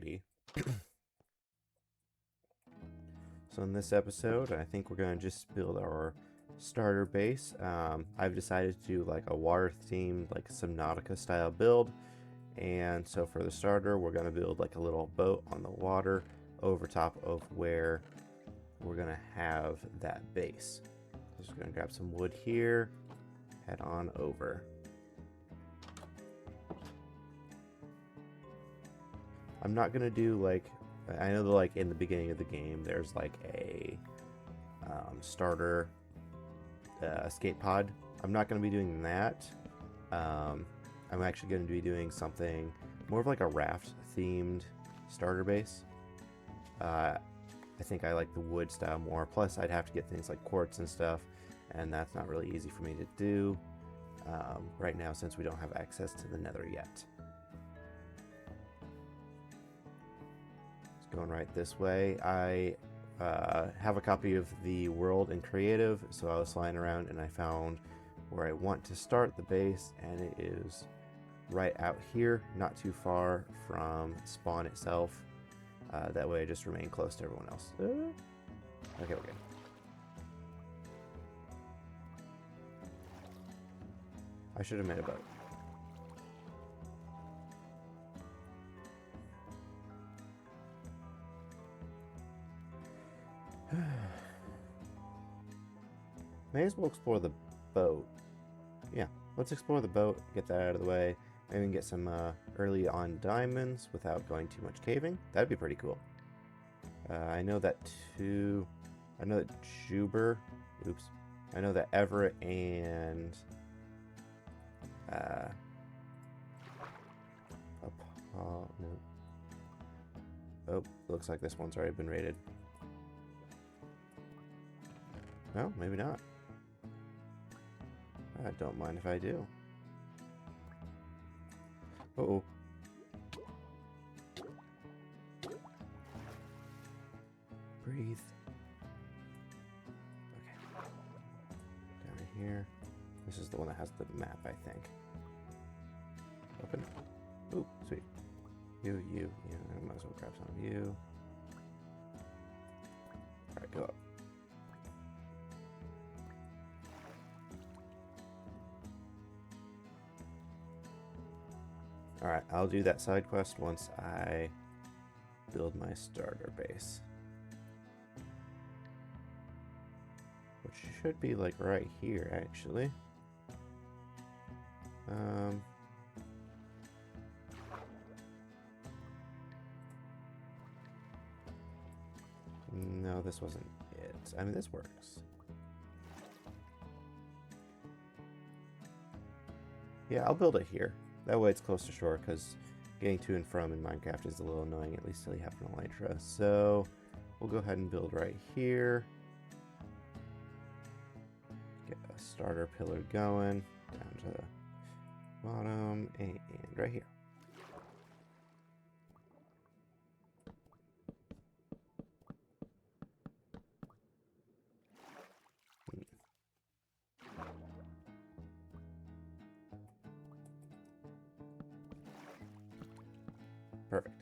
Alrighty. So in this episode, I think we're going to just build our starter base. I've decided to do like a water themed, like Subnautica style build. And so for the starter, we're going to build like a little boat on the water over top of where we're going to have that base. So just going to grab some wood here, head on over. I'm not going to do like, I know that like in the beginning of the game, there's like a starter escape pod. I'm not going to be doing that. I'm actually going to be doing something more of like a raft themed starter base. I think I like the wood style more. Plus, I'd have to get things like quartz and stuff, and that's not really easy for me to do right now since we don't have access to the nether yet. It's going right this way. I have a copy of the world in creative, so I was flying around and I found where I want to start the base, and it is right out here, not too far from spawn itself. That way I just remain close to everyone else. Okay, we're good. I should have made a boat. May as well explore the boat. Yeah, let's explore the boat, get that out of the way. Maybe we can get some early on diamonds without going too much caving. That'd be pretty cool. I know that Juber, oops. I know that Everett and no. Oh, looks like this one's already been raided. No, maybe not. I don't mind if I do. Uh-oh. Breathe. Okay. Down here. This is the one that has the map, I think. Open. Ooh, sweet. You. Yeah, I might as well grab some of you. Alright, go up. Alright, I'll do that side quest once I build my starter base. Which should be like right here, actually. No, this wasn't it. I mean, this works. Yeah, I'll build it here. That way it's close to shore, because getting to and from in Minecraft is a little annoying, at least till you have an elytra. So we'll go ahead and build right here. Get a starter pillar going down to the bottom and right here. Perfect.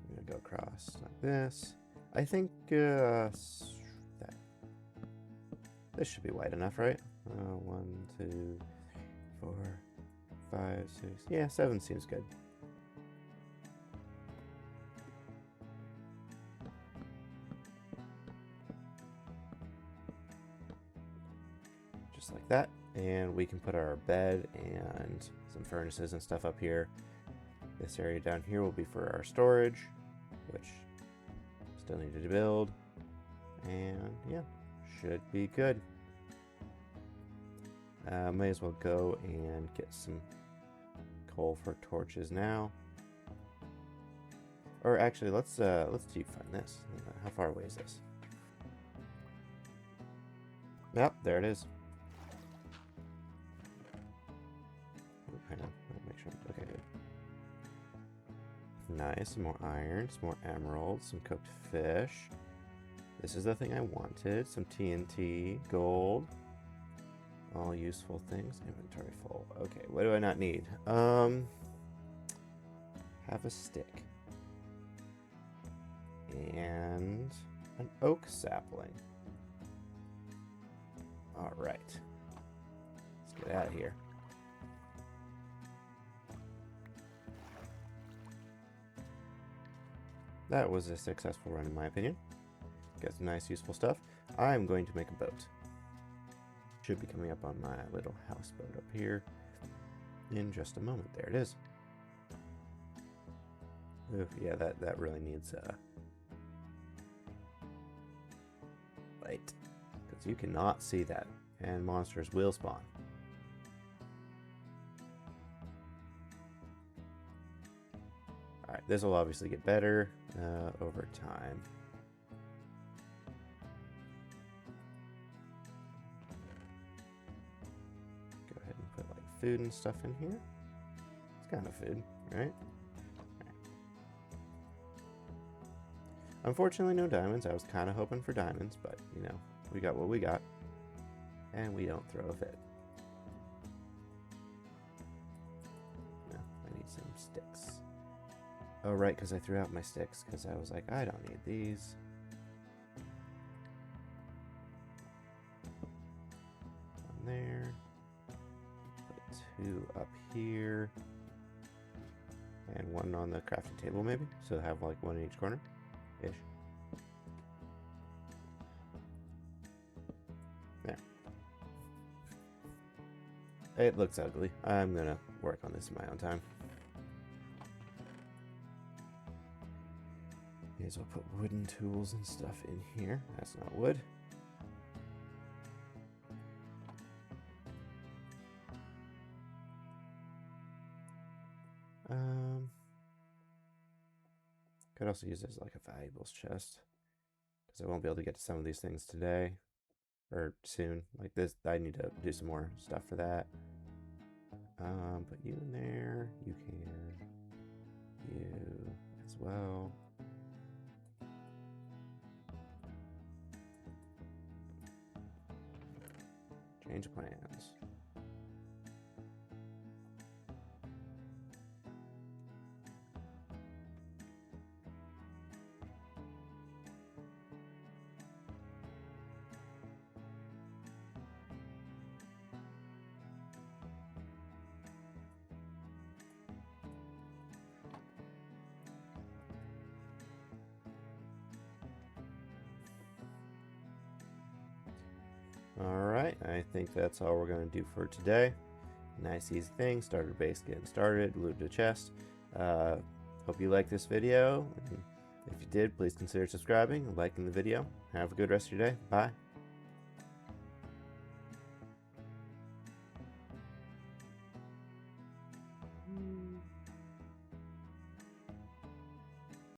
I'm gonna go across like this. I think that this should be wide enough, right? 1, 2, 4, 5, 6. Yeah, 7 seems good. Just like that. And we can put our bed and some furnaces and stuff up here. This area down here will be for our storage, which still needed to build. And yeah, should be good. May as well go and get some coal for torches now. Or actually, let's deep find this. How far away is this? Yep, there it is. Hang on, make sure. Okay, good. Nice, some more iron, some more emeralds, some cooked fish. This is the thing I wanted. Some TNT, gold. All useful things. Inventory full. Okay, what do I not need? Have a stick. And an oak sapling. Alright. Let's get out of here. That was a successful run in my opinion. Got some nice useful stuff. I'm going to make a boat. Should be coming up on my little houseboat up here in just a moment. There it is. Ooh, yeah, that really needs light, because you cannot see that, and monsters will spawn. Alright, this will obviously get better over time. Go ahead and put like food and stuff in here. It's kind of food, right? Unfortunately, no diamonds. I was kind of hoping for diamonds, but, you know, we got what we got. And we don't throw a fit. No, I need some sticks. Oh, right, because I threw out my sticks, because I was like, I don't need these. One there. Put two up here. And one on the crafting table, maybe? So have, like, one in each corner. Ish. There. It looks ugly. I'm gonna work on this in my own time. May as well put wooden tools and stuff in here. That's not wood. Could also use it as like a valuables chest, because I won't be able to get to some of these things today or soon. Like this, I need to do some more stuff for that. Put you in there. You can. You as well. Change plans. Alright, I think that's all we're going to do for today. Nice easy thing, starter base getting started, loot the chest. Hope you liked this video. If you did, please consider subscribing and liking the video. Have a good rest of your day. Bye.